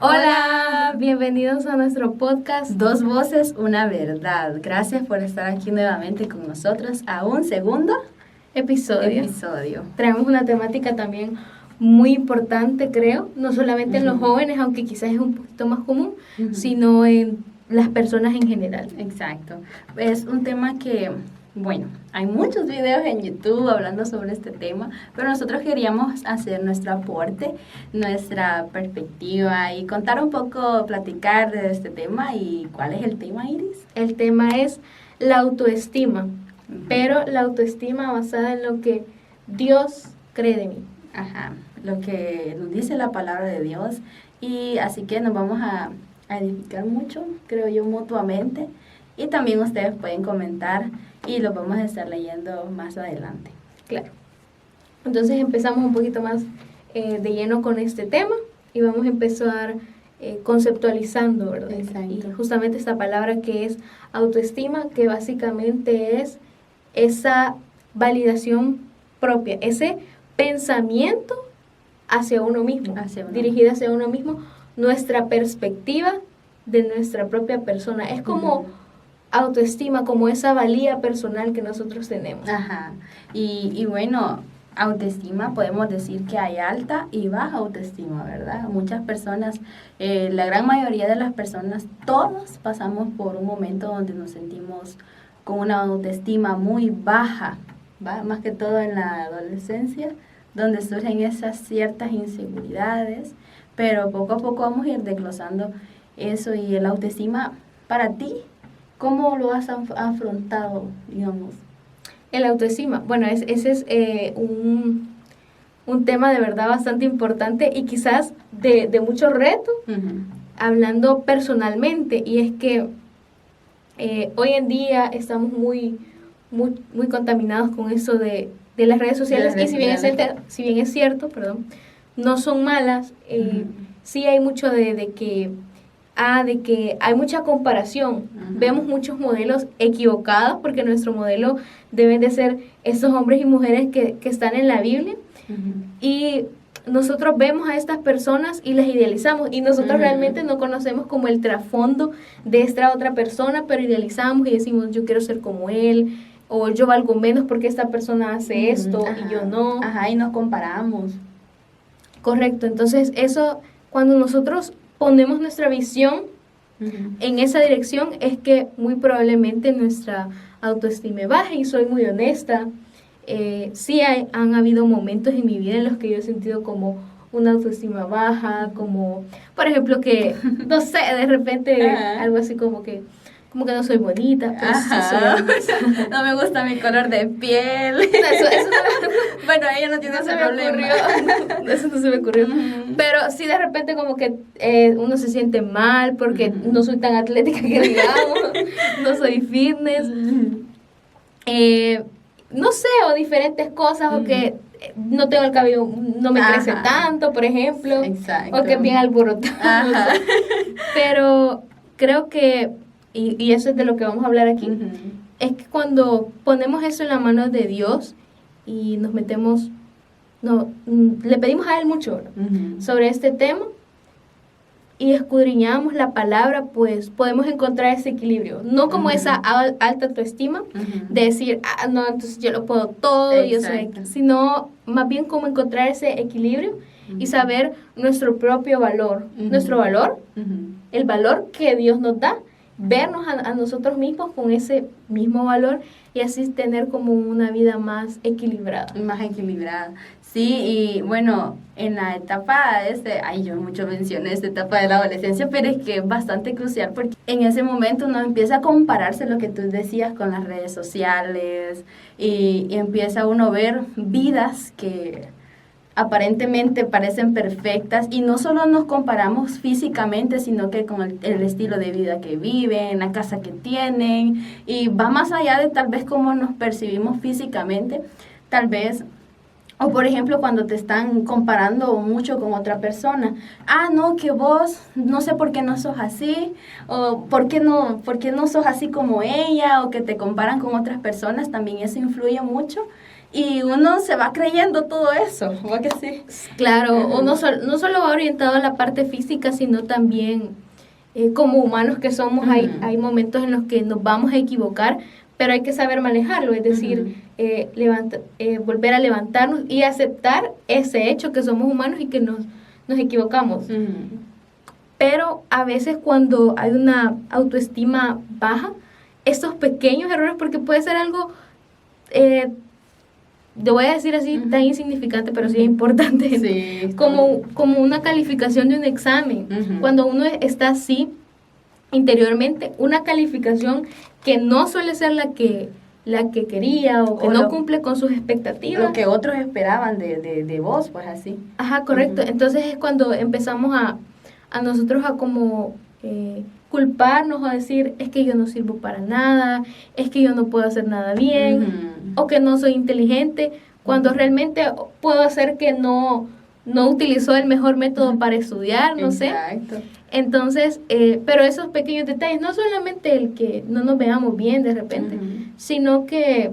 Hola, bienvenidos a nuestro podcast Dos voces, una verdad. Gracias por estar aquí nuevamente con nosotros a un segundo episodio. Traemos una temática también muy importante, creo, no solamente en los jóvenes, aunque quizás es un poquito más común, sino en las personas en general. Exacto. Es un tema que, bueno, hay muchos videos en YouTube hablando sobre este tema, pero nosotros queríamos hacer nuestro aporte, nuestra perspectiva y contar un poco, platicar de este tema. ¿Y cuál es el tema, Iris? El tema es la autoestima, pero la autoestima basada en lo que Dios cree de mí. Ajá, lo que nos dice la palabra de Dios. Y así que nos vamos a edificar mucho, creo yo, mutuamente. Y también ustedes pueden comentar y los vamos a estar leyendo más adelante. Claro. Entonces empezamos un poquito más de lleno con este tema y vamos a empezar conceptualizando, ¿verdad? Exacto. Y justamente esta palabra que es autoestima, que básicamente es esa validación propia, ese pensamiento hacia uno mismo, dirigida hacia uno mismo, nuestra perspectiva de nuestra propia persona. Es como autoestima, como esa valía personal que nosotros tenemos. Ajá. Y bueno, autoestima, podemos decir que hay alta y baja autoestima, ¿verdad? Muchas personas, la gran mayoría de las personas, todos pasamos por un momento donde nos sentimos con una autoestima muy baja, ¿va? Más que todo en la adolescencia, donde surgen esas ciertas inseguridades, pero poco a poco vamos a ir desglosando eso. Y el autoestima, para ti, ¿cómo lo has afrontado, digamos? El autoestima, bueno, ese es un tema de verdad bastante importante y quizás de mucho reto, hablando personalmente, y es que hoy en día estamos muy contaminados con eso de las redes sociales, y si bien es cierto, no son malas, sí hay mucho de que hay mucha comparación. Vemos muchos modelos equivocados, porque nuestro modelo deben de ser esos hombres y mujeres que están en la Biblia, y nosotros vemos a estas personas y las idealizamos, y nosotros realmente no conocemos como el trasfondo de esta otra persona, pero idealizamos y decimos, yo quiero ser como él, o yo valgo menos porque esta persona hace esto y yo no. Ajá, y nos comparamos. Correcto, entonces eso, cuando nosotros ponemos nuestra visión en esa dirección, es que muy probablemente nuestra autoestima baje. Y soy muy honesta, sí han habido momentos en mi vida en los que yo he sentido como una autoestima baja, como por ejemplo que, no sé, de repente algo así como que no soy bonita, pues sí soy. No me gusta mi color de piel. Eso bueno, ella no tiene ese problema. Eso no se me ocurrió. Pero sí, de repente como que uno se siente mal porque no soy tan atlética que digamos, no soy fitness. No sé, o diferentes cosas, o que no tengo el cabello, no me crece tanto, por ejemplo. Exacto. O que es bien alborotado. No sé. Pero creo que, y eso es de lo que vamos a hablar aquí, es que cuando ponemos eso en la mano de Dios y nos metemos, le pedimos a Él mucho sobre este tema y escudriñamos la palabra, pues podemos encontrar ese equilibrio. No como esa alta autoestima de decir, no, entonces yo lo puedo todo, yo soy, sino más bien como encontrar ese equilibrio y saber nuestro propio valor, nuestro valor, el valor que Dios nos da, vernos a nosotros mismos con ese mismo valor y así tener como una vida más equilibrada. Más equilibrada. Sí, y bueno, en la etapa yo mucho mencioné esta etapa de la adolescencia, pero es que es bastante crucial porque en ese momento uno empieza a compararse lo que tú decías con las redes sociales y empieza uno a ver vidas que aparentemente parecen perfectas, y no solo nos comparamos físicamente, sino que con el estilo de vida que viven, la casa que tienen, y va más allá de tal vez cómo nos percibimos físicamente, tal vez. O por ejemplo, cuando te están comparando mucho con otra persona. No, que vos, no sé por qué no sos así, o por qué no sos así como ella, o que te comparan con otras personas, también eso influye mucho. Y uno se va creyendo todo eso, ¿va que sí? Claro, o no solo va orientado a la parte física, sino también como humanos que somos, hay momentos en los que nos vamos a equivocar, pero hay que saber manejarlo, es decir, volver a levantarnos y aceptar ese hecho que somos humanos y que nos equivocamos. Pero a veces cuando hay una autoestima baja, estos pequeños errores, porque puede ser algo, te voy a decir así, tan insignificante, pero sí es importante, sí, como una calificación de un examen. Cuando uno está así interiormente, una calificación que no suele ser la que quería o que no cumple con sus expectativas. Lo que otros esperaban de vos, pues así. Ajá, correcto. Entonces es cuando empezamos a nosotros a como culparnos o a decir, es que yo no sirvo para nada, es que yo no puedo hacer nada bien, o que no soy inteligente, cuando realmente puedo hacer que no utilizó el mejor método para estudiar, no Exacto. sé. Entonces, pero esos pequeños detalles, no solamente el que no nos veamos bien de repente, sino que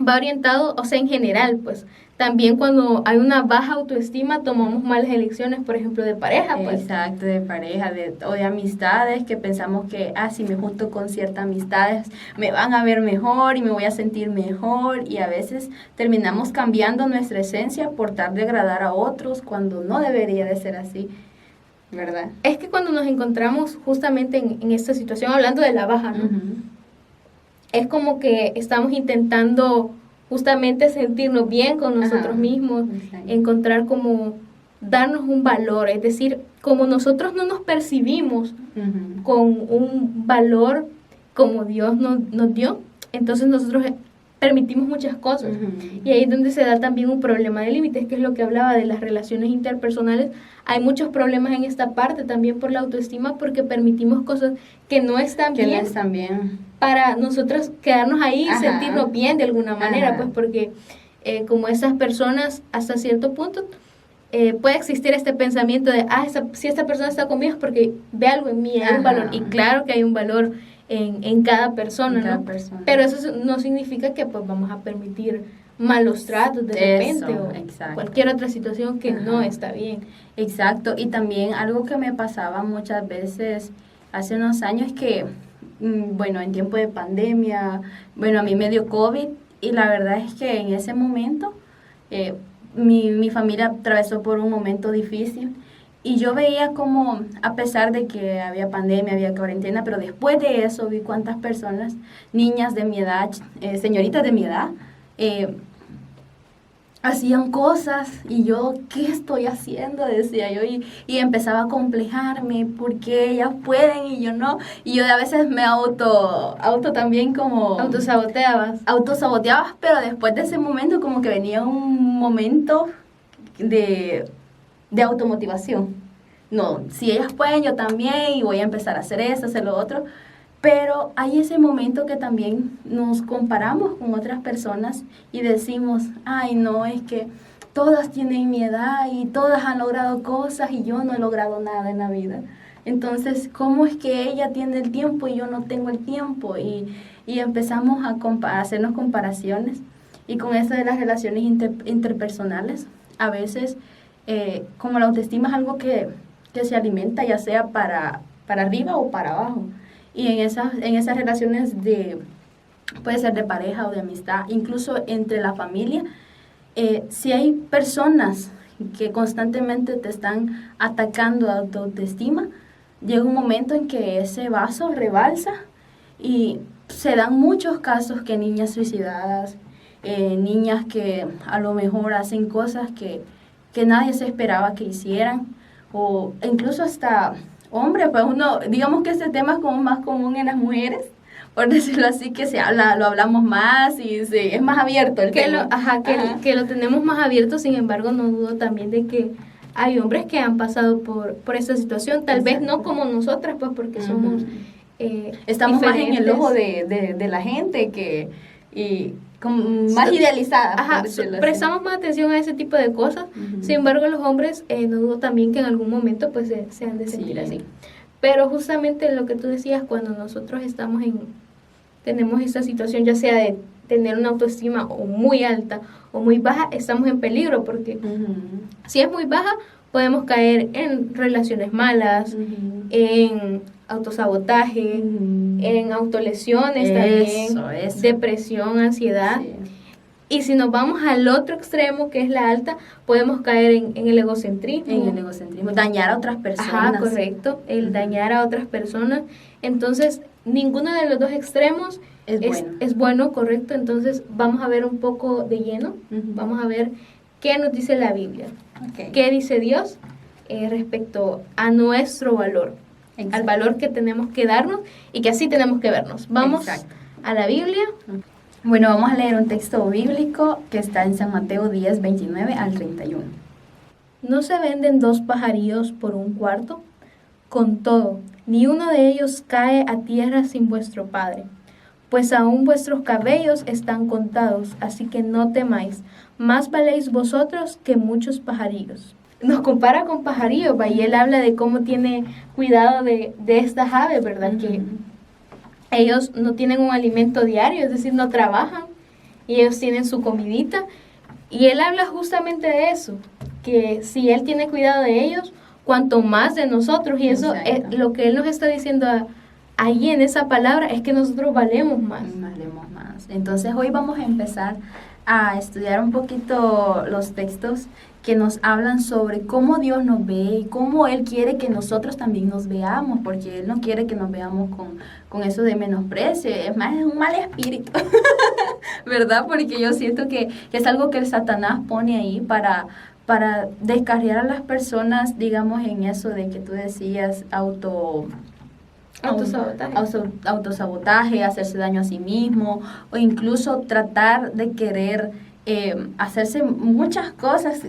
va orientado, o sea, en general, pues, también cuando hay una baja autoestima tomamos malas elecciones, por ejemplo, de pareja, pues. Exacto, de pareja, o de amistades, que pensamos que, si me junto con ciertas amistades, me van a ver mejor y me voy a sentir mejor, y a veces terminamos cambiando nuestra esencia por tal de agradar a otros, cuando no debería de ser así, ¿verdad? Es que cuando nos encontramos justamente en esta situación, hablando de la baja, ¿no? Es como que estamos intentando justamente sentirnos bien con nosotros mismos, encontrar como darnos un valor, es decir, como nosotros no nos percibimos con un valor como Dios nos dio, entonces nosotros permitimos muchas cosas. Y ahí es donde se da también un problema de límites, que es lo que hablaba de las relaciones interpersonales. Hay muchos problemas en esta parte también por la autoestima, porque permitimos cosas que no están bien para nosotros quedarnos ahí y sentirnos bien de alguna manera, pues porque como esas personas hasta cierto punto puede existir este pensamiento de, si esta persona está conmigo es porque ve algo en mí, hay un valor, y claro que hay un valor en cada persona, ¿no? Pero eso no significa que pues vamos a permitir malos tratos de repente o cualquier otra situación que no está bien. Exacto, y también algo que me pasaba muchas veces hace unos años que, bueno, en tiempo de pandemia, bueno, a mí me dio COVID, y la verdad es que en ese momento mi familia atravesó por un momento difícil. Y yo veía como, a pesar de que había pandemia, había cuarentena, pero después de eso vi cuántas personas, niñas de mi edad, señoritas de mi edad, hacían cosas, y yo, ¿qué estoy haciendo? Decía yo, y empezaba a complejarme, porque ellas pueden y yo no. Y yo a veces me auto también como... Autosaboteabas, pero después de ese momento como que venía un momento de automotivación. No, si ellas pueden, yo también, y voy a empezar a hacer eso, hacer lo otro. Pero hay ese momento que también nos comparamos con otras personas y decimos, ay, no, es que todas tienen mi edad y todas han logrado cosas y yo no he logrado nada en la vida. Entonces, ¿cómo es que ella tiene el tiempo y yo no tengo el tiempo? Y empezamos a hacernos comparaciones. Y con eso de las relaciones interpersonales, a veces, como la autoestima es algo que se alimenta, ya sea para arriba o para abajo. Y en esas relaciones puede ser de pareja o de amistad, incluso entre la familia, si hay personas que constantemente te están atacando a tu autoestima, llega un momento en que ese vaso rebalsa, y se dan muchos casos que niñas suicidadas, niñas que a lo mejor hacen cosas que nadie se esperaba que hicieran, o incluso hasta hombres, pues digamos que este tema es como más común en las mujeres, por decirlo así, que lo hablamos más y es más abierto el tema. Que lo tenemos más abierto. Sin embargo, no dudo también de que hay hombres que han pasado por esa situación, tal vez no como nosotras, pues porque somos estamos más en el ojo diferentes. de la gente más idealizada. Prestamos más atención a ese tipo de cosas. Sin embargo, los hombres no dudo también que en algún momento pues se han de sentir así. Pero justamente lo que tú decías, cuando nosotros tenemos esta situación, ya sea tener una autoestima o muy alta o muy baja, estamos en peligro porque si es muy baja, podemos caer en relaciones malas, en autosabotaje, en autolesiones también, depresión, ansiedad. Sí. Y si nos vamos al otro extremo, que es la alta, podemos caer en el egocentrismo. En el egocentrismo, dañar a otras personas. Ajá, correcto, el dañar a otras personas. Entonces, ninguno de los dos extremos es bueno, correcto. Entonces, vamos a ver un poco de lleno, vamos a ver qué nos dice la Biblia, qué dice Dios respecto a nuestro valor, al valor que tenemos que darnos y que así tenemos que vernos. Vamos a la Biblia. Bueno, vamos a leer un texto bíblico que está en San Mateo 10, 29 al 31. ¿No se venden 2 pajarillos por 1 cuarto? Con todo, ni uno de ellos cae a tierra sin vuestro Padre. Pues aún vuestros cabellos están contados, así que no temáis. Más valéis vosotros que muchos pajarillos. Nos compara con pajarillos, y él habla de cómo tiene cuidado de estas aves, ¿verdad? Que ellos no tienen un alimento diario, es decir, no trabajan, y ellos tienen su comidita. Y él habla justamente de eso, que si él tiene cuidado de ellos, cuanto más de nosotros. Y eso es lo que él nos está diciendo ahí en esa palabra, es que nosotros valemos más. Valemos más. Entonces hoy vamos a empezar a estudiar un poquito los textos que nos hablan sobre cómo Dios nos ve y cómo Él quiere que nosotros también nos veamos, porque Él no quiere que nos veamos con eso de menosprecio, es más, es un mal espíritu, ¿verdad? Porque yo siento que es algo que el Satanás pone ahí para descarriar a las personas, digamos, en eso de que tú decías, autosabotaje, hacerse daño a sí mismo, o incluso tratar de querer hacerse muchas cosas.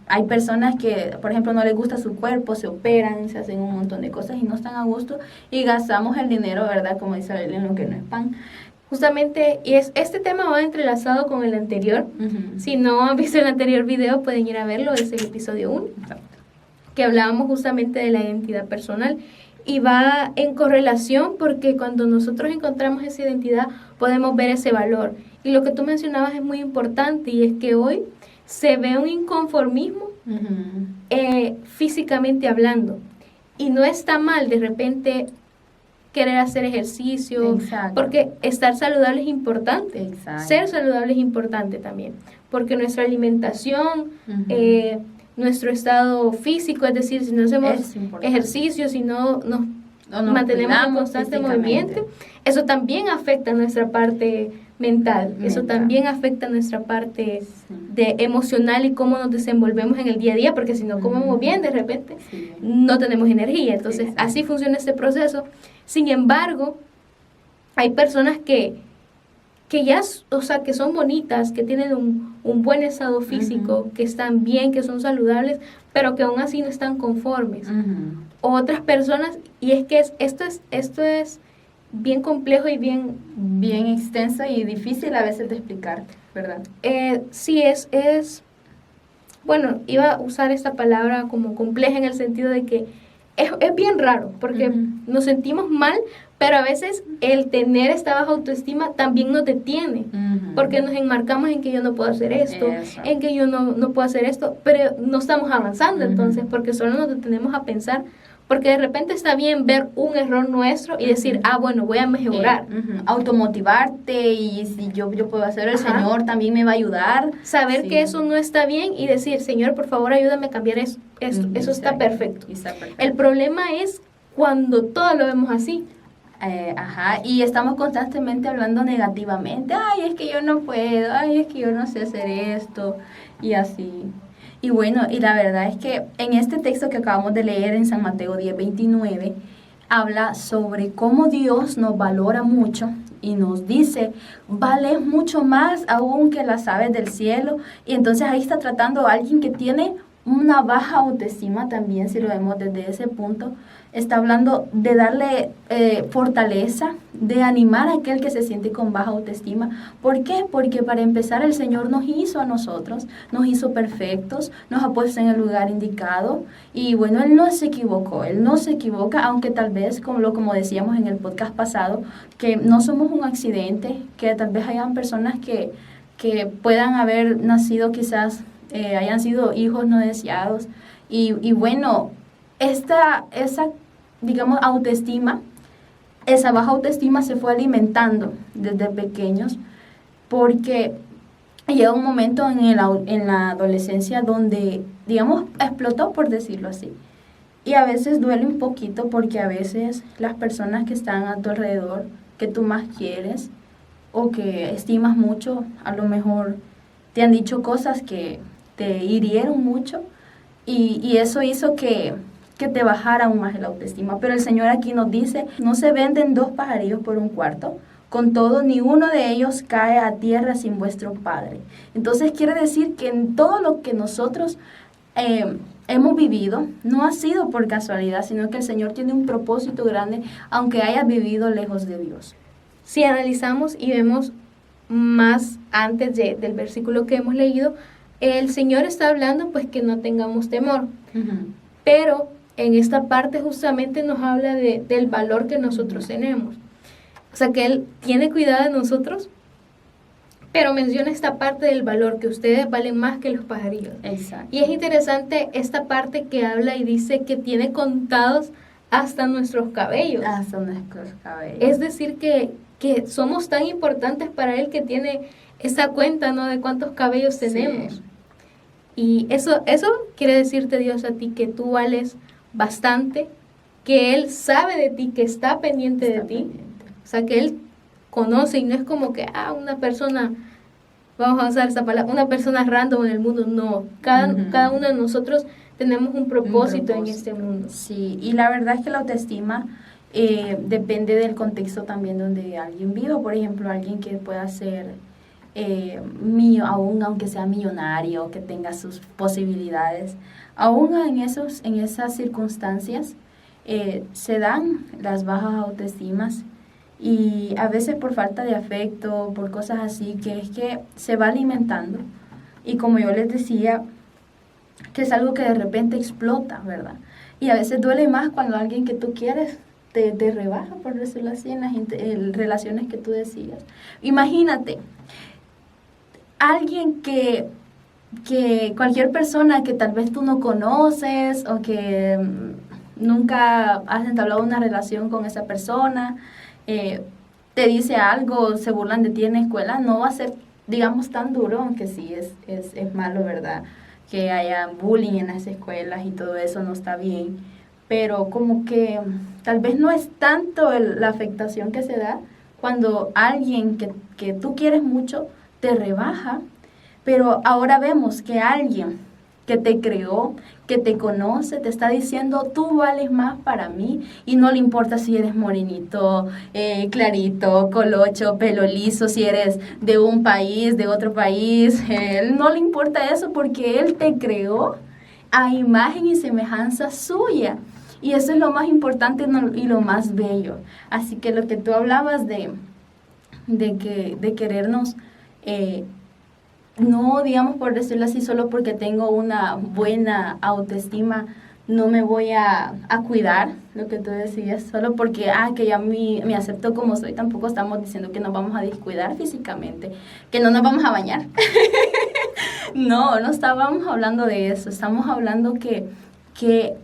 Hay personas que, por ejemplo, no les gusta su cuerpo, se operan, se hacen un montón de cosas y no están a gusto y gastamos el dinero, ¿verdad? Como dice Abel, en lo que no es pan. Justamente, y este tema va entrelazado con el anterior. Si no han visto el anterior video, pueden ir a verlo, es el episodio 1, que hablábamos justamente de la identidad personal. Y va en correlación porque cuando nosotros encontramos esa identidad, podemos ver ese valor. Y lo que tú mencionabas es muy importante, y es que hoy se ve un inconformismo físicamente hablando. Y no está mal de repente querer hacer ejercicio, porque estar saludable es importante. Ser saludable es importante también, porque nuestra alimentación, nuestro estado físico, es decir, si no hacemos ejercicio, si no nos mantenemos en constante movimiento, eso también afecta nuestra parte mental, eso también afecta nuestra parte de emocional y cómo nos desenvolvemos en el día a día, porque si no comemos bien, de repente no tenemos energía. Entonces, así funciona este proceso. Sin embargo, hay personas que ya, o sea, que son bonitas, que tienen un buen estado físico, que están bien, que son saludables, pero que aún así no están conformes. Otras personas, y es que esto es bien complejo y bien extenso y difícil a veces de explicar, ¿verdad? Sí, bueno, iba a usar esta palabra como compleja en el sentido de que es bien raro, porque nos sentimos mal, pero a veces el tener esta baja autoestima también nos detiene, porque nos enmarcamos en que yo no puedo hacer esto, en que yo no puedo hacer esto, pero no estamos avanzando entonces, porque solo nos detenemos a pensar, porque de repente está bien ver un error nuestro y decir, bueno, voy a mejorar. Automotivarte, y si yo puedo hacer, el Señor también me va a ayudar. Saber que eso no está bien y decir, Señor, por favor, ayúdame a cambiar esto. Eso está perfecto. El problema es cuando todo lo vemos así. Y estamos constantemente hablando negativamente. Es que yo no puedo, es que yo no sé hacer esto, y así. Y bueno, y la verdad es que en este texto que acabamos de leer en San Mateo 10, 29, habla sobre cómo Dios nos valora mucho y nos dice, vales mucho más aún que las aves del cielo. Y entonces ahí está tratando a alguien que tiene una baja autoestima también, si lo vemos desde ese punto, está hablando de darle fortaleza, de animar a aquel que se siente con baja autoestima. ¿Por qué? Porque para empezar el Señor nos hizo a nosotros, nos hizo perfectos, nos ha puesto en el lugar indicado y bueno, Él no se equivocó, Él no se equivoca, aunque tal vez, como decíamos en el podcast pasado, que no somos un accidente, que tal vez hayan personas que puedan haber nacido quizás, hayan sido hijos no deseados y bueno, esa, digamos, autoestima, esa baja autoestima se fue alimentando desde pequeños porque llega un momento en la adolescencia donde, digamos, explotó, por decirlo así. Y a veces duele un poquito porque a veces las personas que están a tu alrededor, que tú más quieres o que estimas mucho, a lo mejor te han dicho cosas que te hirieron mucho y eso hizo que te bajara aún más la autoestima. Pero el Señor aquí nos dice, no se venden 2 pajarillos por un cuarto, con todo, ni uno de ellos cae a tierra sin vuestro Padre. Entonces quiere decir que en todo lo que nosotros hemos vivido, no ha sido por casualidad, sino que el Señor tiene un propósito grande, aunque hayas vivido lejos de Dios. Si analizamos y vemos más antes del versículo que hemos leído, el Señor está hablando pues que no tengamos temor, pero en esta parte justamente nos habla del valor que nosotros tenemos. O sea, que Él tiene cuidado de nosotros, pero menciona esta parte del valor, que ustedes valen más que los pajarillos. Exacto. Y es interesante esta parte que habla y dice que tiene contados hasta nuestros cabellos. Hasta nuestros cabellos. Es decir, que somos tan importantes para Él que tiene esa cuenta, ¿no?, de cuántos cabellos tenemos. Sí. Y eso quiere decirte Dios a ti que tú vales bastante, que Él sabe de ti, que está pendiente de ti. O sea, que Él conoce y no es como que, una persona, vamos a usar esa palabra, una persona random en el mundo. No, cada uno de nosotros tenemos un propósito en este mundo. Sí, y la verdad es que la autoestima depende del contexto también donde alguien vive. Por ejemplo, alguien que pueda ser aún aunque sea millonario, que tenga sus posibilidades, aún en esas circunstancias se dan las bajas autoestimas y a veces por falta de afecto, por cosas así, que es que se va alimentando y como yo les decía, que es algo que de repente explota, ¿verdad? Y a veces duele más cuando alguien que tú quieres te rebaja, por decirlo así, en las relaciones que tú decías. Imagínate, alguien que cualquier persona que tal vez tú no conoces o que nunca has entablado una relación con esa persona, te dice algo, se burlan de ti en la escuela, no va a ser, digamos, tan duro, aunque sí es malo, ¿verdad? Que haya bullying en las escuelas y todo eso no está bien, pero como que tal vez no es tanto la afectación que se da cuando alguien que tú quieres mucho te rebaja, pero ahora vemos que alguien que te creó, que te conoce, te está diciendo, tú vales más para mí, y no le importa si eres morenito, clarito, colocho, pelo liso, si eres de un país, de otro país, él no le importa eso porque él te creó a imagen y semejanza suya, y eso es lo más importante y lo más bello. Así que lo que tú hablabas de querernos, no, digamos, por decirlo así, solo porque tengo una buena autoestima, no me voy a cuidar, lo que tú decías, solo porque, que ya me acepto como soy. Tampoco estamos diciendo que nos vamos a descuidar físicamente, que no nos vamos a bañar. No estábamos hablando de eso, estamos hablando que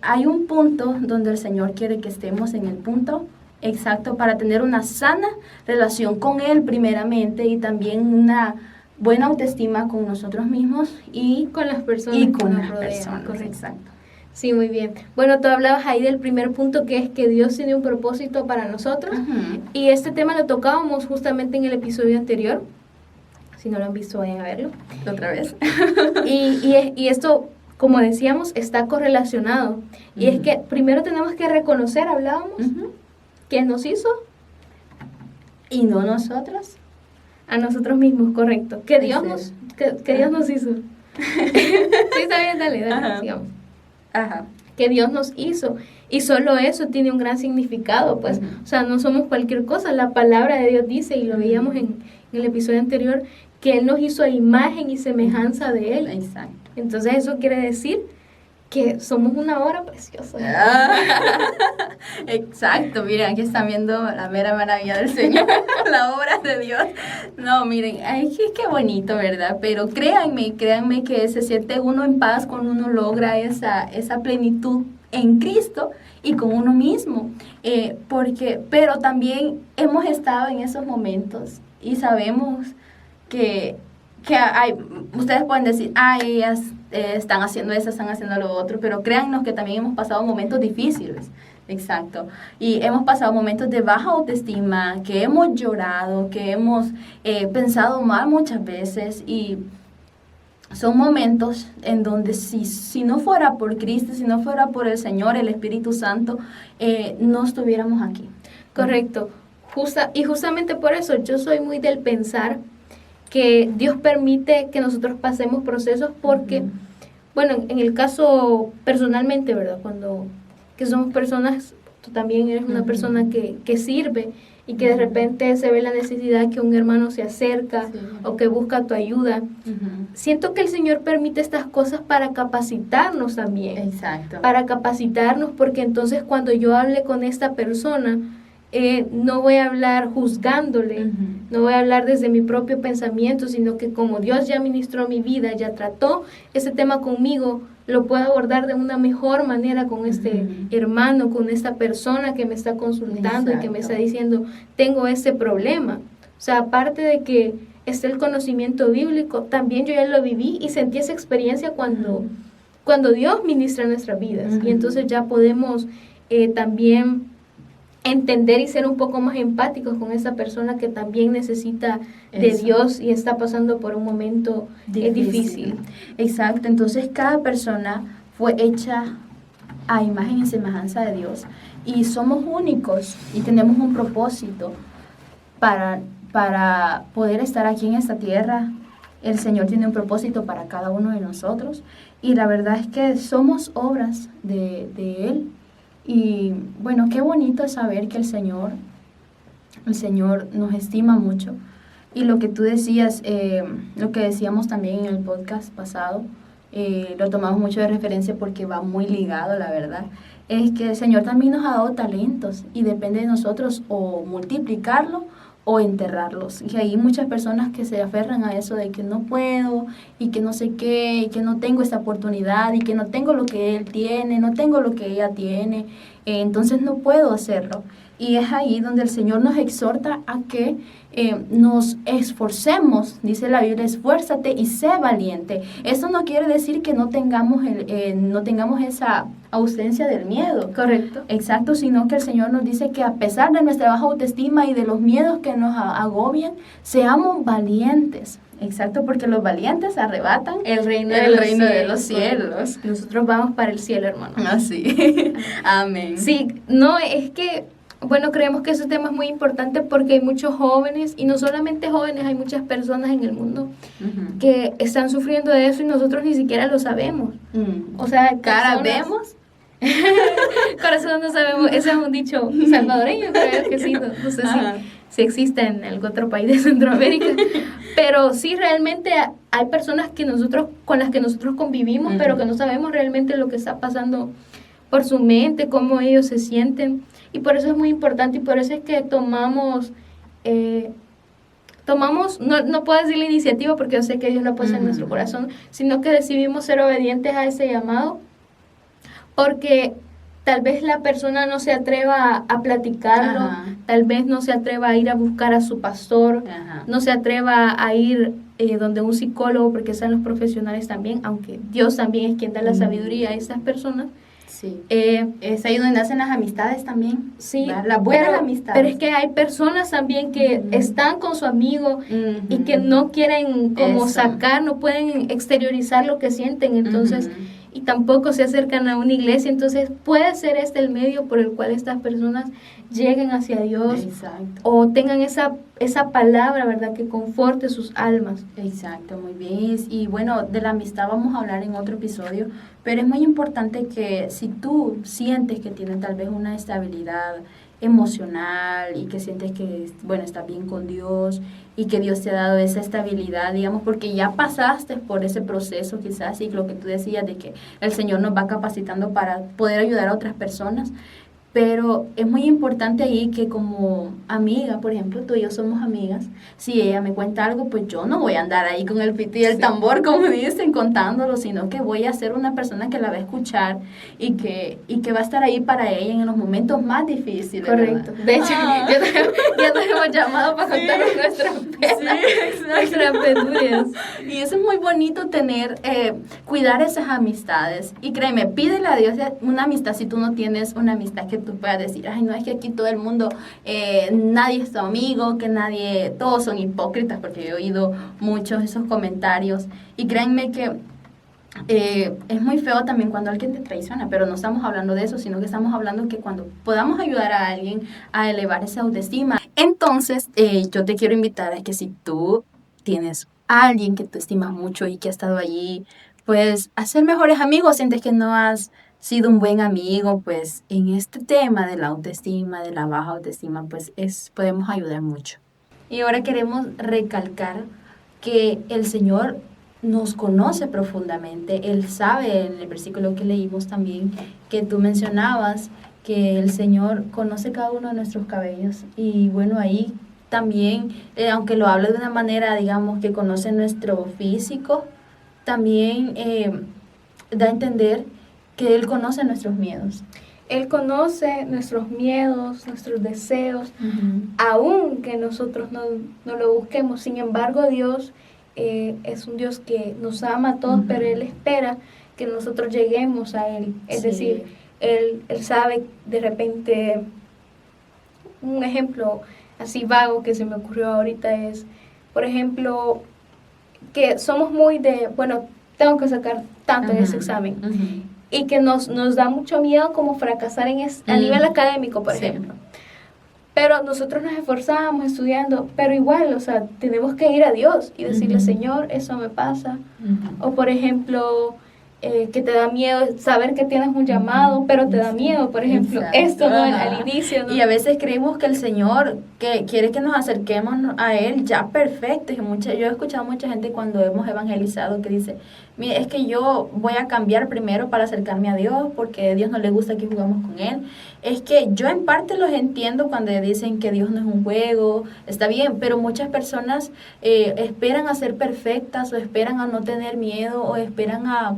hay un punto donde el Señor quiere que estemos en el punto exacto para tener una sana relación con Él primeramente y también una buena autoestima con nosotros mismos y con las personas y con que nos las rodean. personas. Correcto. Exacto. Sí, muy bien. Bueno, tú hablabas ahí del primer punto, que es que Dios tiene un propósito para nosotros. Y este tema lo tocábamos justamente en el episodio anterior. Si no lo han visto, vayan a verlo. Otra vez. Y esto, como decíamos, está correlacionado. Y es que primero tenemos que reconocer, hablábamos, que nos hizo. Y no nosotros. A nosotros mismos, correcto. Que Dios nos hizo. Sí, está bien, dale, Ajá. sigamos. Ajá. Que Dios nos hizo. Y solo eso tiene un gran significado, pues. Ujú. O sea, no somos cualquier cosa. La palabra de Dios dice, y lo veíamos en el episodio anterior, que Él nos hizo a imagen y semejanza de Él. Exacto. Entonces eso quiere decir que somos una obra preciosa. Exacto, miren, aquí están viendo la mera maravilla del Señor, la obra de Dios. No, miren, ay, qué bonito, ¿verdad? Pero créanme que se siente uno en paz cuando uno logra esa plenitud en Cristo y con uno mismo. Pero también hemos estado en esos momentos y sabemos que hay, ustedes pueden decir, ellas están haciendo eso, están haciendo lo otro, pero créannos que también hemos pasado momentos difíciles, exacto, y hemos pasado momentos de baja autoestima, que hemos llorado, que hemos pensado mal muchas veces, y son momentos en donde si no fuera por Cristo, si no fuera por el Señor, el Espíritu Santo, no estuviéramos aquí. Correcto. Y justamente por eso yo soy muy del pensar que Dios permite que nosotros pasemos procesos porque, bueno, en el caso personalmente, ¿verdad? Que somos personas, tú también eres una persona que sirve y que de repente se ve la necesidad que un hermano se acerca o que busca tu ayuda. Siento que el Señor permite estas cosas para capacitarnos también. Exacto. Para capacitarnos, porque entonces cuando yo hable con esta persona, no voy a hablar juzgándole, no voy a hablar desde mi propio pensamiento, sino que como Dios ya ministró mi vida, ya trató ese tema conmigo, lo puedo abordar de una mejor manera con este hermano, con esta persona que me está consultando. Exacto. Y que me está diciendo, tengo ese problema. O sea, aparte de que esté el conocimiento bíblico, también yo ya lo viví y sentí esa experiencia cuando Dios ministra nuestras vidas. Y entonces ya podemos también entender y ser un poco más empáticos con esa persona que también necesita de Dios y está pasando por un momento difícil. Exacto, entonces cada persona fue hecha a imagen y semejanza de Dios y somos únicos y tenemos un propósito para poder estar aquí en esta tierra. El Señor tiene un propósito para cada uno de nosotros y la verdad es que somos obras de Él. Y bueno, qué bonito es saber que el Señor nos estima mucho. Y lo que tú decías, lo que decíamos también en el podcast pasado, lo tomamos mucho de referencia porque va muy ligado, la verdad, es que el Señor también nos ha dado talentos y depende de nosotros o multiplicarlo o enterrarlos. Y hay muchas personas que se aferran a eso de que no puedo y que no sé qué, y que no tengo esta oportunidad y que no tengo lo que él tiene, no tengo lo que ella tiene, entonces no puedo hacerlo. Y es ahí donde el Señor nos exhorta a que nos esforcemos, dice la Biblia, esfuérzate y sé valiente. Eso no quiere decir que no tengamos esa ausencia del miedo. Correcto. Exacto, sino que el Señor nos dice que a pesar de nuestra baja autoestima y de los miedos que nos agobian, seamos valientes. Exacto, porque los valientes arrebatan el reino de los cielos. Nosotros vamos para el cielo, hermano. Así. Amén. Sí, no, es que bueno, creemos que ese tema es muy importante porque hay muchos jóvenes, y no solamente jóvenes, hay muchas personas en el mundo que están sufriendo de eso y nosotros ni siquiera lo sabemos. O sea, cara vemos, corazón no sabemos. Ese es un dicho salvadoreño, creo que sí, no sé si existe en algún otro país de Centroamérica, pero sí realmente hay personas con las que nosotros convivimos, pero que no sabemos realmente lo que está pasando por su mente, cómo ellos se sienten. Y por eso es muy importante y por eso es que tomamos, no puedo decir la iniciativa porque yo sé que Dios lo puso en nuestro corazón, sino que decidimos ser obedientes a ese llamado, porque tal vez la persona no se atreva a platicarlo, tal vez no se atreva a ir a buscar a su pastor, no se atreva a ir donde un psicólogo, porque están los profesionales también, aunque Dios también es quien da la sabiduría a estas personas. Sí. Es ahí donde nacen las amistades también. Sí, las buenas amistades. Pero es que hay personas también que están con su amigo y que no quieren como sacar, no pueden exteriorizar lo que sienten, entonces, y tampoco se acercan a una iglesia, entonces puede ser el medio por el cual estas personas lleguen hacia Dios. Exacto. O tengan esa esa palabra, ¿verdad?, que conforte sus almas. Exacto, muy bien. Y bueno, de la amistad vamos a hablar en otro episodio, pero es muy importante que si tú sientes que tienes tal vez una estabilidad emocional y que sientes que, bueno, estás bien con Dios y que Dios te ha dado esa estabilidad, digamos, porque ya pasaste por ese proceso quizás y lo que tú decías de que el Señor nos va capacitando para poder ayudar a otras personas. Pero es muy importante ahí que como amiga, por ejemplo, tú y yo somos amigas, si ella me cuenta algo, pues yo no voy a andar ahí con el pito y el tambor, como dicen, contándolo, sino que voy a ser una persona que la va a escuchar y que va a estar ahí para ella en los momentos más difíciles. Correcto. ¿Verdad? De hecho, ya nos hemos llamado para contarnos nuestras penas, nuestras penurias. Y eso es muy bonito tener, cuidar esas amistades. Y créeme, pídele a Dios una amistad si tú no tienes una amistad que tú puedas decir, ay, no, es que aquí todo el mundo, nadie es tu amigo, que nadie, todos son hipócritas, porque yo he oído muchos esos comentarios. Y créanme que es muy feo también cuando alguien te traiciona, pero no estamos hablando de eso, sino que estamos hablando que cuando podamos ayudar a alguien a elevar esa autoestima. Entonces, yo te quiero invitar a que si tú tienes a alguien que tú estimas mucho y que ha estado allí, pues a ser mejores amigos, sientes que no has sido un buen amigo, pues en este tema de la autoestima, de la baja autoestima, pues podemos ayudar mucho. Y ahora queremos recalcar que el Señor nos conoce profundamente. Él sabe, en el versículo que leímos también, que tú mencionabas, que el Señor conoce cada uno de nuestros cabellos. Y bueno, ahí también, aunque lo habla de una manera, digamos, que conoce nuestro físico, también da a entender que Él conoce nuestros miedos. Él conoce nuestros miedos, nuestros deseos, aun que nosotros no lo busquemos. Sin embargo, Dios es un Dios que nos ama a todos, pero Él espera que nosotros lleguemos a Él. Es decir, Él sabe de repente, un ejemplo así vago que se me ocurrió ahorita es, por ejemplo, que somos muy de, bueno, tengo que sacar tanto en ese examen. Y que nos da mucho miedo como fracasar a nivel académico, por ejemplo. Pero nosotros nos esforzamos estudiando, pero igual, o sea, tenemos que ir a Dios y decirle, Señor, eso me pasa. O por ejemplo, que te da miedo saber que tienes un llamado, pero te da miedo, por ejemplo, esto no al inicio, ¿no? Y a veces creemos que el Señor que quiere que nos acerquemos a Él ya perfecto. Y yo he escuchado a mucha gente cuando hemos evangelizado que dice, mire, es que yo voy a cambiar primero para acercarme a Dios porque a Dios no le gusta que jugamos con Él. Es que yo en parte los entiendo cuando dicen que Dios no es un juego, está bien, pero muchas personas esperan a ser perfectas o esperan a no tener miedo o esperan a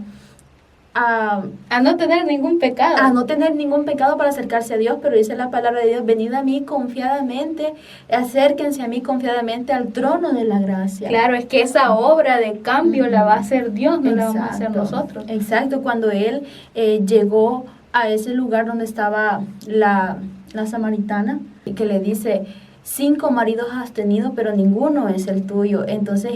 no tener ningún pecado. A no tener ningún pecado para acercarse a Dios, pero dice la palabra de Dios, venid a mí confiadamente, acérquense a mí confiadamente al trono de la gracia. Claro, es que esa obra de cambio la va a hacer Dios, no la vamos a hacer nosotros. Exacto, cuando Él llegó a ese lugar donde estaba la samaritana, y que le dice, 5 maridos has tenido, pero ninguno es el tuyo. Entonces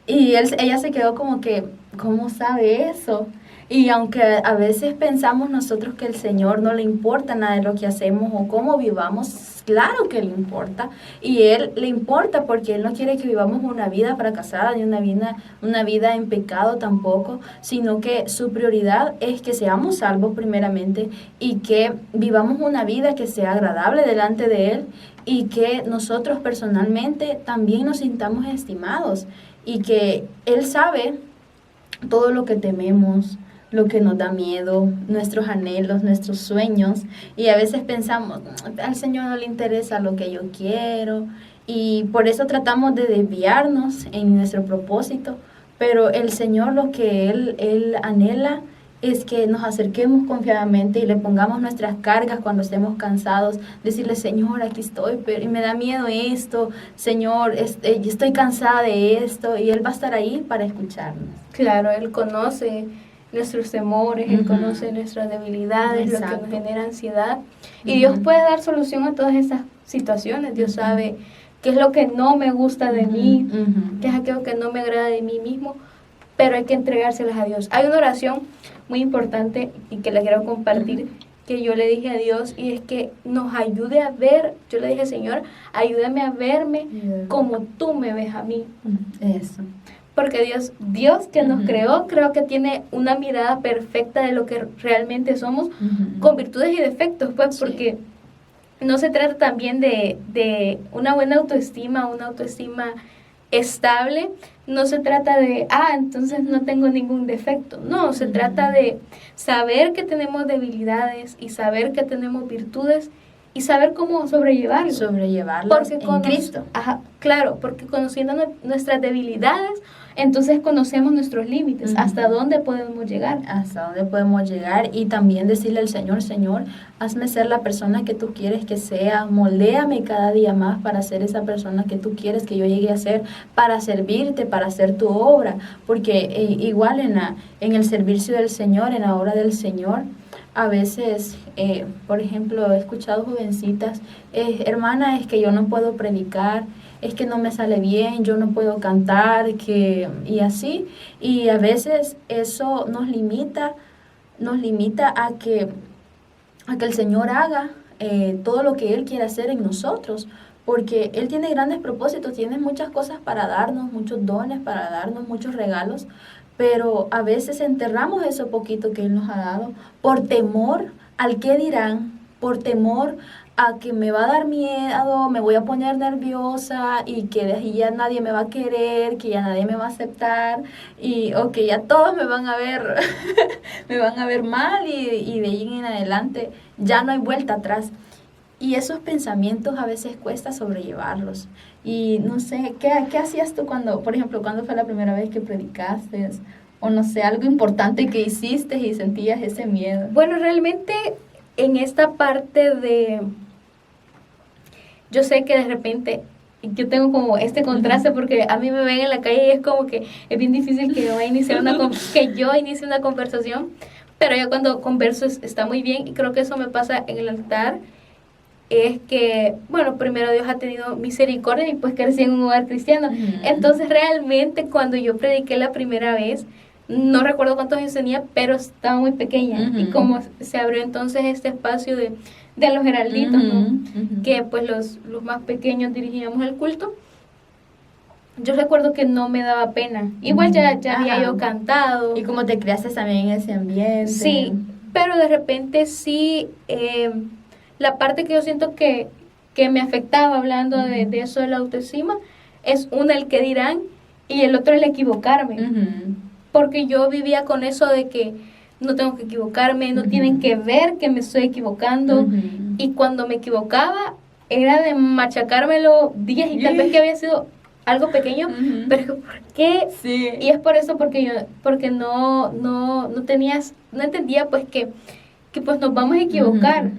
ella se quedó como que, ¿cómo sabe eso? Y aunque a veces pensamos nosotros que el Señor no le importa nada de lo que hacemos o cómo vivamos, claro que le importa. Y Él le importa porque Él no quiere que vivamos una vida fracasada ni una vida en pecado tampoco, sino que su prioridad es que seamos salvos primeramente y que vivamos una vida que sea agradable delante de Él y que nosotros personalmente también nos sintamos estimados y que Él sabe todo lo que tememos, lo que nos da miedo, nuestros anhelos, nuestros sueños, y a veces pensamos, al Señor no le interesa lo que yo quiero, y por eso tratamos de desviarnos en nuestro propósito, pero el Señor lo que Él anhela es que nos acerquemos confiadamente y le pongamos nuestras cargas cuando estemos cansados, decirle, Señor, aquí estoy, pero me da miedo esto, Señor, estoy cansada de esto, y Él va a estar ahí para escucharnos. Claro, Él conoce nuestros temores, Él conoce nuestras debilidades, lo que nos genera ansiedad, y Dios puede dar solución a todas esas situaciones. Dios sabe qué es lo que no me gusta de mí, qué es aquello que no me agrada de mí mismo, pero hay que entregárselas a Dios. Hay una oración muy importante y que la quiero compartir, que yo le dije a Dios, y es que nos ayude a ver. Yo le dije, Señor, ayúdame a verme como tú me ves a mí. Eso. Porque Dios que nos creó, creo que tiene una mirada perfecta de lo que realmente somos, con virtudes y defectos, pues, porque no se trata también de una buena autoestima, una autoestima estable. No se trata de, entonces no tengo ningún defecto. No, se trata de saber que tenemos debilidades y saber que tenemos virtudes y saber cómo sobrellevarlo. Sobrellevarlas en Cristo. Claro, porque conociendo nuestras debilidades, entonces conocemos nuestros límites, hasta dónde podemos llegar. Hasta dónde podemos llegar, y también decirle al Señor, Señor, hazme ser la persona que tú quieres que sea, moléame cada día más para ser esa persona que tú quieres que yo llegue a ser, para servirte, para hacer tu obra, porque igual en el servicio del Señor, en la obra del Señor, a veces, por ejemplo, he escuchado jovencitas, hermana, es que yo no puedo predicar, es que no me sale bien, yo no puedo cantar, y así. Y a veces eso nos limita a que el Señor haga todo lo que Él quiere hacer en nosotros, porque Él tiene grandes propósitos, tiene muchas cosas para darnos, muchos dones para darnos, muchos regalos, pero a veces enterramos eso poquito que Él nos ha dado por temor al qué dirán, por temor a que me va a dar miedo, me voy a poner nerviosa y que de ahí ya nadie me va a querer, que ya nadie me va a aceptar o que ya todos me van a ver me van a ver mal y de ahí en adelante ya no hay vuelta atrás. Y esos pensamientos a veces cuesta sobrellevarlos. Y no sé, ¿qué hacías tú cuando, por ejemplo, cuando fue la primera vez que predicaste? O no sé, algo importante que hiciste y sentías ese miedo. Bueno, realmente en esta parte yo sé que de repente yo tengo como este contraste, porque a mí me ven en la calle y es como que es bien difícil que yo inicie una conversación, pero yo cuando converso está muy bien, y creo que eso me pasa en el altar. Es que, bueno, primero Dios ha tenido misericordia y pues crecí en un hogar cristiano. Entonces realmente cuando yo prediqué la primera vez, no recuerdo cuántos años tenía, pero estaba muy pequeña. Y como se abrió entonces este espacio de los heralditos, ¿no? Que pues los más pequeños dirigíamos el culto, yo recuerdo que no me daba pena. Igual ya había yo cantado. Y como te creaste también en ese ambiente. Sí, pero de repente sí... la parte que yo siento que me afectaba hablando de eso de la autoestima es el que dirán, y el otro el equivocarme. Porque yo vivía con eso de que no tengo que equivocarme, no tienen que ver que me estoy equivocando. Y cuando me equivocaba era de machacármelo días, y tal vez que había sido algo pequeño, pero ¿por qué? Sí. Y es por eso, porque no entendía pues que pues nos vamos a equivocar,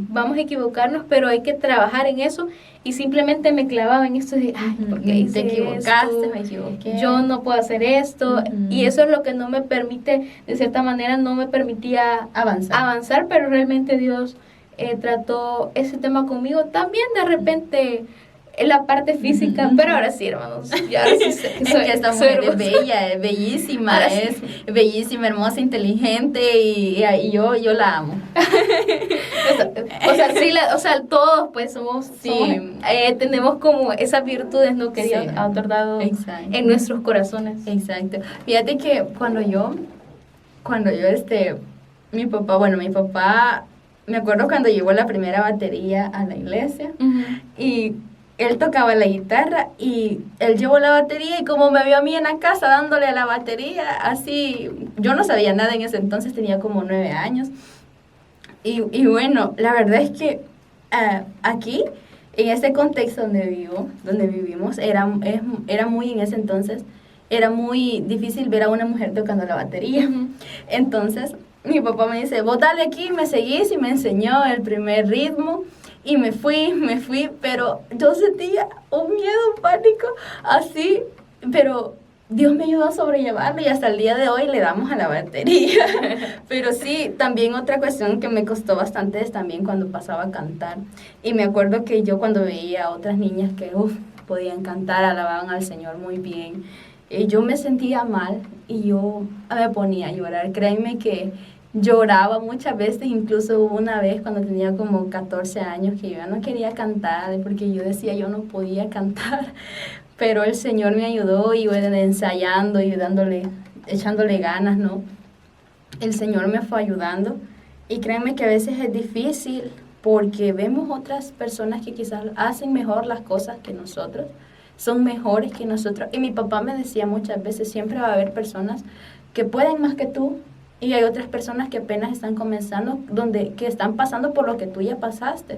vamos a equivocarnos, pero hay que trabajar en eso. Y simplemente me clavaba en esto de, porque hice te equivocaste, esto, me equivoqué, yo no puedo hacer esto, y eso es lo que no me permite, de cierta manera no me permitía avanzar, pero realmente Dios trató ese tema conmigo. También de repente en la parte física, pero ahora sí, hermanos, ya ahora sí sé que es que esta mujer es bella, es bellísima, bellísima, hermosa, inteligente, y yo la amo. o sea, todos pues somos tenemos como esas virtudes, ¿no?, que Dios ha otorgado en nuestros corazones. Exacto. Fíjate que cuando yo mi papá, me acuerdo cuando llegó la primera batería a la iglesia, y él tocaba la guitarra y él llevó la batería, y como me vio a mí en la casa dándole a la batería, así, yo no sabía nada en ese entonces, tenía como 9 años. Y bueno, la verdad es que aquí, en este contexto donde vivimos, era muy, en ese entonces, era muy difícil ver a una mujer tocando la batería. Entonces, mi papá me dice, vos dale aquí, me seguís, y me enseñó el primer ritmo. Y me fui, pero yo sentía un miedo, un pánico, así, pero Dios me ayudó a sobrellevarlo, y hasta el día de hoy le damos a la batería. Pero sí, también otra cuestión que me costó bastante es también cuando pasaba a cantar. Y me acuerdo que yo cuando veía a otras niñas que podían cantar, alababan al Señor muy bien, yo me sentía mal y yo me ponía a llorar. Créanme que lloraba muchas veces, incluso hubo una vez cuando tenía como 14 años que yo ya no quería cantar porque yo decía yo no podía cantar, pero el Señor me ayudó y bueno, ensayando y echándole ganas, ¿no? El Señor me fue ayudando y créanme que a veces es difícil porque vemos otras personas que quizás hacen mejor las cosas que nosotros, son mejores que nosotros. Y mi papá me decía muchas veces, siempre va a haber personas que pueden más que tú y hay otras personas que apenas están comenzando, que están pasando por lo que tú ya pasaste.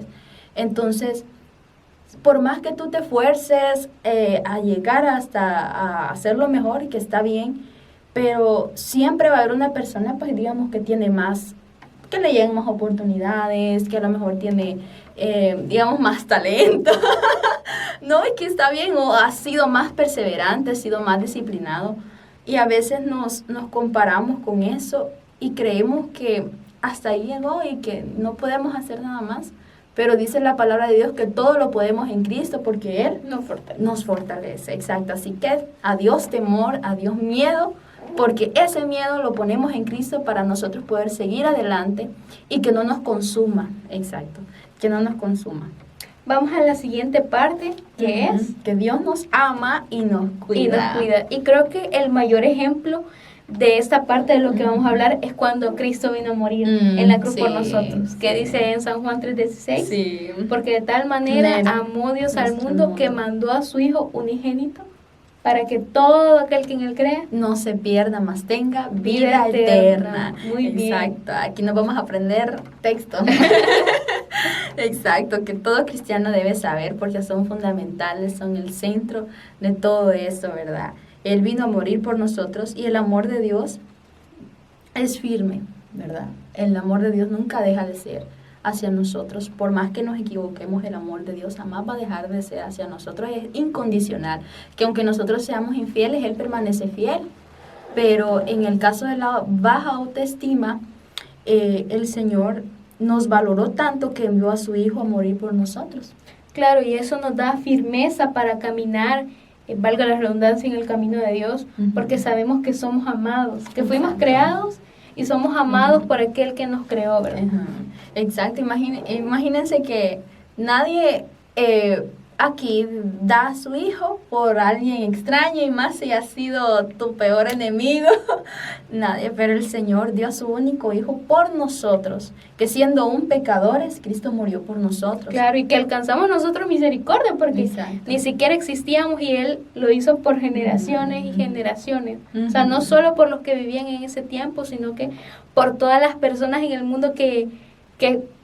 Entonces, por más que tú te esfuerces a llegar hasta a hacerlo mejor, que está bien, pero siempre va a haber una persona, pues digamos, que tiene más, que le lleguen más oportunidades, que a lo mejor tiene, digamos, más talento, ¿no? Y que está bien, o ha sido más perseverante, ha sido más disciplinado. Y a veces nos comparamos con eso y creemos que hasta ahí llegó y que no podemos hacer nada más. Pero dice la palabra de Dios que todo lo podemos en Cristo porque Él nos fortalece. Exacto. Así que a Dios temor, a Dios miedo, porque ese miedo lo ponemos en Cristo para nosotros poder seguir adelante y que no nos consuma. Exacto. Que no nos consuma. Vamos a la siguiente parte, que es que Dios nos ama y nos cuida. Y creo que el mayor ejemplo de esta parte de lo que vamos a hablar es cuando Cristo vino a morir en la cruz por nosotros, que dice en San Juan 3:16, porque de tal manera amó Dios al mundo que mandó a su Hijo unigénito para que todo aquel que en él crea no se pierda, mas tenga vida eterna. Muy bien. Exacto, aquí nos vamos a aprender texto. Exacto, que todo cristiano debe saber porque son fundamentales, son el centro de todo esto, ¿verdad? Él vino a morir por nosotros y el amor de Dios es firme, ¿verdad? El amor de Dios nunca deja de ser hacia nosotros. Por más que nos equivoquemos, el amor de Dios jamás va a dejar de ser hacia nosotros. Es incondicional, que aunque nosotros seamos infieles, Él permanece fiel. Pero en el caso de la baja autoestima, el Señor nos valoró tanto que envió a su Hijo a morir por nosotros. Claro, y eso nos da firmeza para caminar, valga la redundancia, en el camino de Dios, porque sabemos que somos amados, que fuimos creados y somos amados por aquel que nos creó, ¿verdad? Exacto, imagínense que nadie aquí da a su hijo por alguien extraño y más si ha sido tu peor enemigo, nadie, pero el Señor dio a su único hijo por nosotros, que siendo aún pecadores, Cristo murió por nosotros. Claro, y que alcanzamos nosotros misericordia, porque ni siquiera existíamos y Él lo hizo por generaciones y generaciones. O sea, no solo por los que vivían en ese tiempo, sino que por todas las personas en el mundo que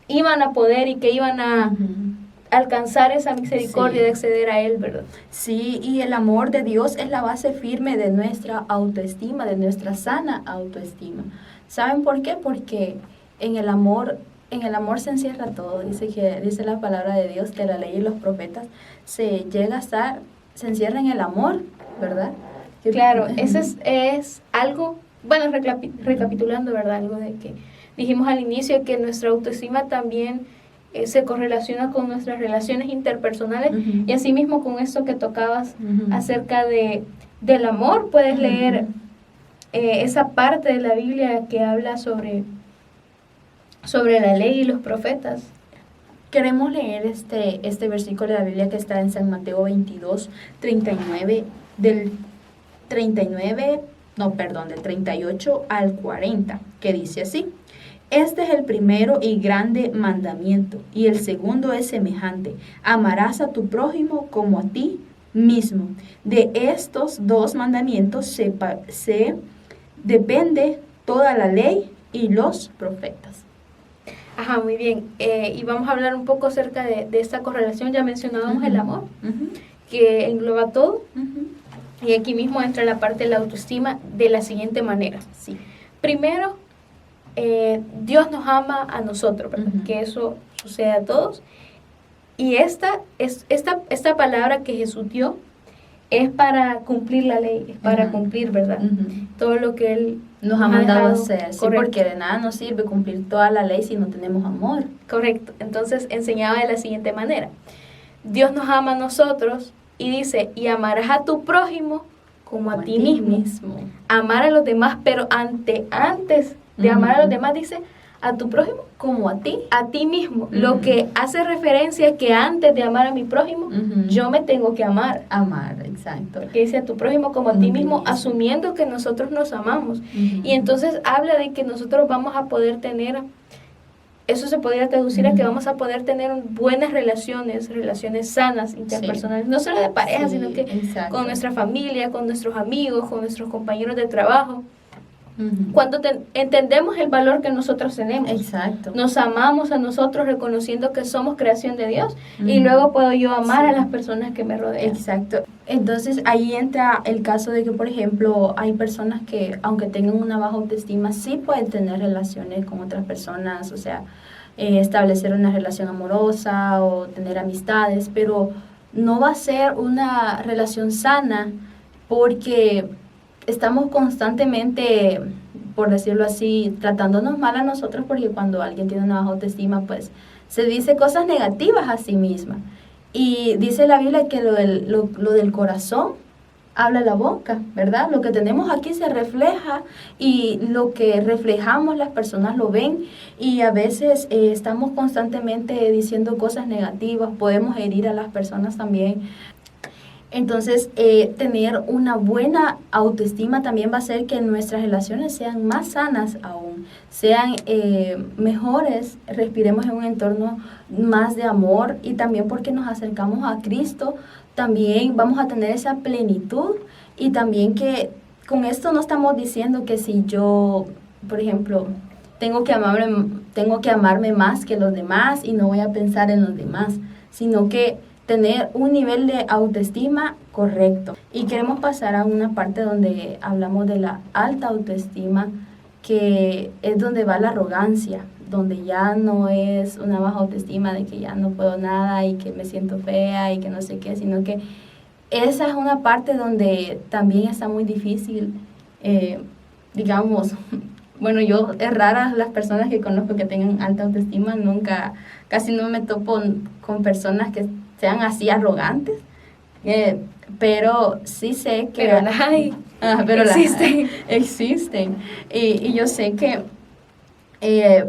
iban a poder y que iban a alcanzar esa misericordia de acceder a Él, ¿verdad? Sí, y el amor de Dios es la base firme de nuestra autoestima, de nuestra sana autoestima. ¿Saben por qué? Porque en el amor se encierra todo. Dice la palabra de Dios que la ley y los profetas se encierra en el amor, ¿verdad? Claro, eso es algo, bueno, recapitulando, ¿verdad? Algo de que dijimos al inicio, que nuestra autoestima también se correlaciona con nuestras relaciones interpersonales y asimismo con esto que tocabas acerca del amor. Puedes leer esa parte de la Biblia que habla sobre la ley y los profetas. Queremos leer este versículo de la Biblia que está en San Mateo 22, 39, del 38 al 40, que dice así: Este es el primero y grande mandamiento, y el segundo es semejante: amarás a tu prójimo como a ti mismo. De estos dos mandamientos se depende toda la ley y los profetas. Ajá, muy bien. Y vamos a hablar un poco acerca de esta correlación. Ya mencionábamos el amor, que engloba todo. Y aquí mismo entra la parte de la autoestima de la siguiente manera. Sí. Primero, Dios nos ama a nosotros, ¿verdad? Que eso sucede a todos. Y esta palabra que Jesús dio es para cumplir la ley, es para cumplir, ¿verdad? Todo lo que Él nos ha mandado a hacer, sí, porque de nada nos sirve cumplir toda la ley si no tenemos amor. Correcto. Entonces enseñaba de la siguiente manera: Dios nos ama a nosotros y dice, y amarás a tu prójimo como a ti mismo. Amar a los demás, pero antes de amar a los demás, dice a tu prójimo como a ti mismo. Lo que hace referencia a que antes de amar a mi prójimo, yo me tengo que amar. Amar, exacto. Que dice a tu prójimo como a ti mismo, asumiendo que nosotros nos amamos. Y entonces habla de que nosotros vamos a poder tener, eso se podría traducir a que vamos a poder tener buenas relaciones sanas, interpersonales, no solo de pareja, sino que con nuestra familia, con nuestros amigos, con nuestros compañeros de trabajo. Cuando entendemos el valor que nosotros tenemos, nos amamos a nosotros reconociendo que somos creación de Dios, y luego puedo yo amar a las personas que me rodean. Exacto. Entonces ahí entra el caso de que, por ejemplo, hay personas que, aunque tengan una baja autoestima, sí pueden tener relaciones con otras personas, o sea, establecer una relación amorosa o tener amistades, pero no va a ser una relación sana porque estamos constantemente, por decirlo así, tratándonos mal a nosotros, porque cuando alguien tiene una baja autoestima, pues se dice cosas negativas a sí misma. Y dice la Biblia que lo del corazón habla la boca, ¿verdad? Lo que tenemos aquí se refleja, y lo que reflejamos las personas lo ven, y a veces estamos constantemente diciendo cosas negativas, podemos herir a las personas también. Entonces, tener una buena autoestima también va a hacer que nuestras relaciones sean más sanas aún, sean mejores, respiremos en un entorno más de amor, y también porque nos acercamos a Cristo, también vamos a tener esa plenitud. Y también que con esto no estamos diciendo que si yo, por ejemplo, tengo que amarme más que los demás y no voy a pensar en los demás, sino que tener un nivel de autoestima correcto. Y queremos pasar a una parte donde hablamos de la alta autoestima, que es donde va la arrogancia, donde ya no es una baja autoestima de que ya no puedo nada y que me siento fea y que no sé qué, sino que esa es una parte donde también está muy difícil, digamos, bueno, es rara las personas que conozco que tengan alta autoestima, casi no me topo con personas que sean así arrogantes, pero sí sé que... Pero las hay. Pero existen. Existen. Y yo sé que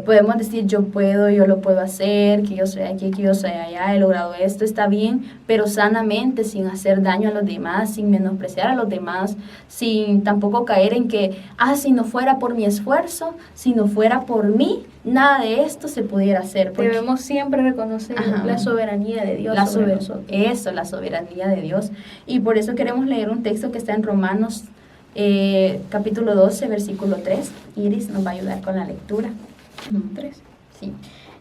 podemos decir yo puedo, yo lo puedo hacer, que yo soy aquí, que yo soy allá, he logrado esto, está bien, pero sanamente, sin hacer daño a los demás, sin menospreciar a los demás, sin tampoco caer en que, si no fuera por mi esfuerzo, si no fuera por mí, nada de esto se pudiera hacer. Debemos siempre reconocer la soberanía de Dios sobre nosotros. Eso, la soberanía de Dios. Y por eso queremos leer un texto que está en Romanos capítulo 12, versículo 3. Iris nos va a ayudar con la lectura. 3. Sí.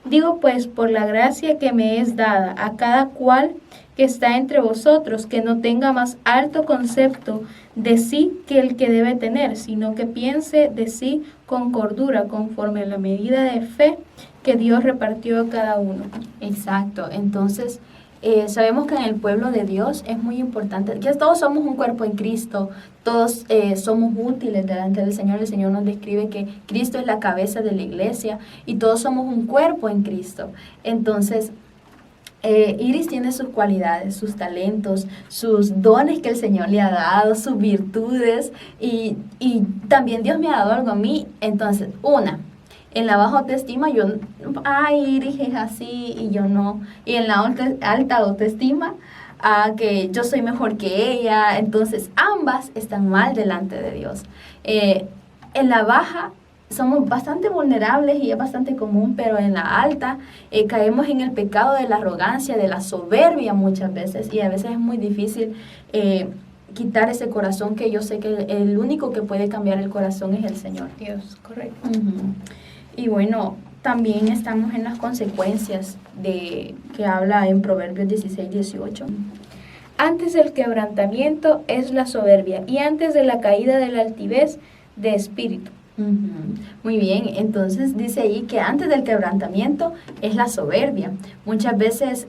Digo pues, por la gracia que me es dada a cada cual que está entre vosotros, que no tenga más alto concepto de sí que el que debe tener, sino que piense de sí con cordura, conforme a la medida de fe que Dios repartió a cada uno. Exacto. Entonces, sabemos que en el pueblo de Dios es muy importante, que todos somos un cuerpo en Cristo, todos somos útiles delante del Señor. El Señor nos describe que Cristo es la cabeza de la iglesia y todos somos un cuerpo en Cristo. Entonces, Iris tiene sus cualidades, sus talentos, sus dones que el Señor le ha dado, sus virtudes, y también Dios me ha dado algo a mí. Entonces, en la baja autoestima Iris es así y yo no. Y en la alta autoestima, que yo soy mejor que ella. Entonces, ambas están mal delante de Dios. En la baja somos bastante vulnerables y es bastante común, pero en la alta caemos en el pecado de la arrogancia, de la soberbia muchas veces, y a veces es muy difícil quitar ese corazón, que yo sé que el único que puede cambiar el corazón es el Señor. Dios, correcto. Y bueno, también estamos en las consecuencias que habla en Proverbios 16-18. Antes del quebrantamiento es la soberbia, y antes de la caída de la altivez de espíritu. Muy bien, entonces dice ahí que antes del quebrantamiento es la soberbia. Muchas veces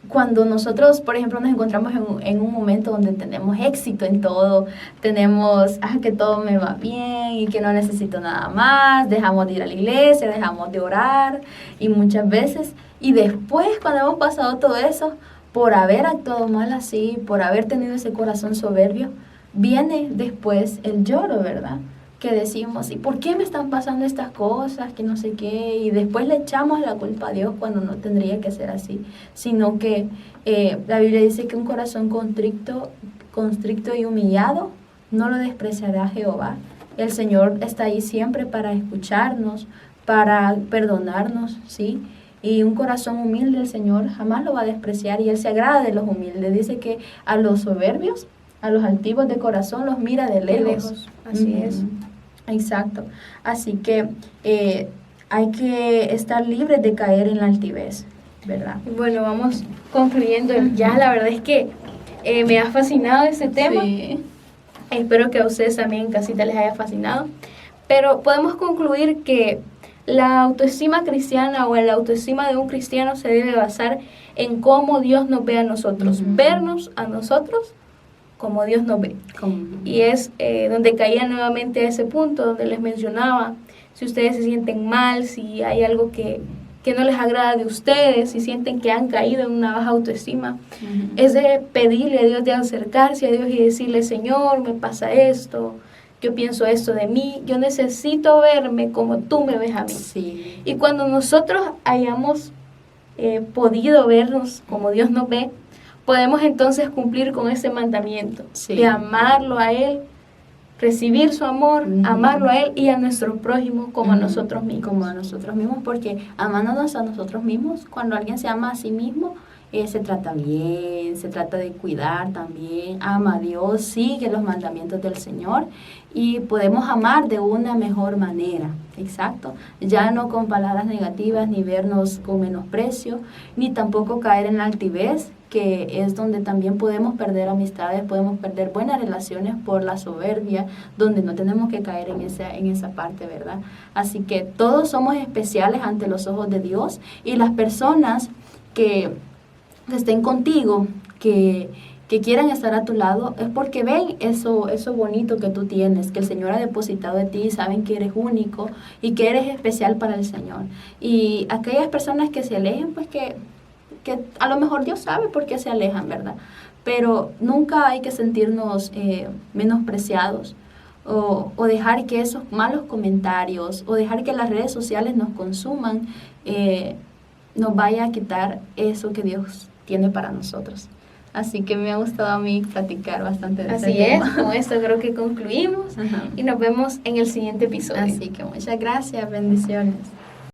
cuando nosotros, por ejemplo, nos encontramos en un momento donde tenemos éxito en todo, tenemos que todo me va bien y que no necesito nada más, dejamos de ir a la iglesia, dejamos de orar, y muchas veces, y después cuando hemos pasado todo eso, por haber actuado mal así, por haber tenido ese corazón soberbio, viene después el lloro, ¿verdad? que decimos, ¿y por qué me están pasando estas cosas? Que no sé qué, y después le echamos la culpa a Dios cuando no tendría que ser así, sino que la Biblia dice que un corazón constricto y humillado no lo despreciará Jehová. El Señor está ahí siempre para escucharnos, para perdonarnos, ¿sí? Y un corazón humilde el Señor jamás lo va a despreciar, y Él se agrada de los humildes. Dice que a los soberbios, a los altivos de corazón los mira de lejos. Así es. Exacto. Así que hay que estar libres de caer en la altivez, ¿verdad? Bueno, vamos concluyendo ya. La verdad es que me ha fascinado este tema. Sí. Espero que a ustedes también en casita les haya fascinado. Pero podemos concluir que la autoestima cristiana o la autoestima de un cristiano se debe basar en cómo Dios nos ve a nosotros, vernos a nosotros como Dios nos ve. Y es donde caía nuevamente a ese punto donde les mencionaba, si ustedes se sienten mal, si hay algo que no les agrada de ustedes, si sienten que han caído en una baja autoestima, es de pedirle a Dios, de acercarse a Dios y decirle, Señor, me pasa esto, yo pienso esto de mí, yo necesito verme como tú me ves a mí. Sí. Y cuando nosotros hayamos podido vernos como Dios nos ve, podemos entonces cumplir con ese mandamiento de amarlo a Él, recibir su amor, amarlo a Él y a nuestro prójimo como a nosotros mismos. Como a nosotros mismos, porque amándonos a nosotros mismos, cuando alguien se ama a sí mismo, se trata bien, se trata de cuidar también, ama a Dios, sigue los mandamientos del Señor y podemos amar de una mejor manera, exacto, ya no con palabras negativas, ni vernos con menosprecio, ni tampoco caer en la altivez, que es donde también podemos perder amistades, podemos perder buenas relaciones por la soberbia, donde no tenemos que caer en esa parte, ¿verdad? Así que todos somos especiales ante los ojos de Dios, y las personas que estén contigo, que quieran estar a tu lado, es porque ven eso bonito que tú tienes, que el Señor ha depositado en ti, saben que eres único y que eres especial para el Señor. Y aquellas personas que se alejen, pues que a lo mejor Dios sabe por qué se alejan, ¿verdad? Pero nunca hay que sentirnos menospreciados o dejar que esos malos comentarios o dejar que las redes sociales nos consuman, nos vaya a quitar eso que Dios tiene para nosotros. Así que me ha gustado a mí platicar bastante de este tema. Así es, con esto creo que concluimos y nos vemos en el siguiente episodio. Así que muchas gracias, bendiciones.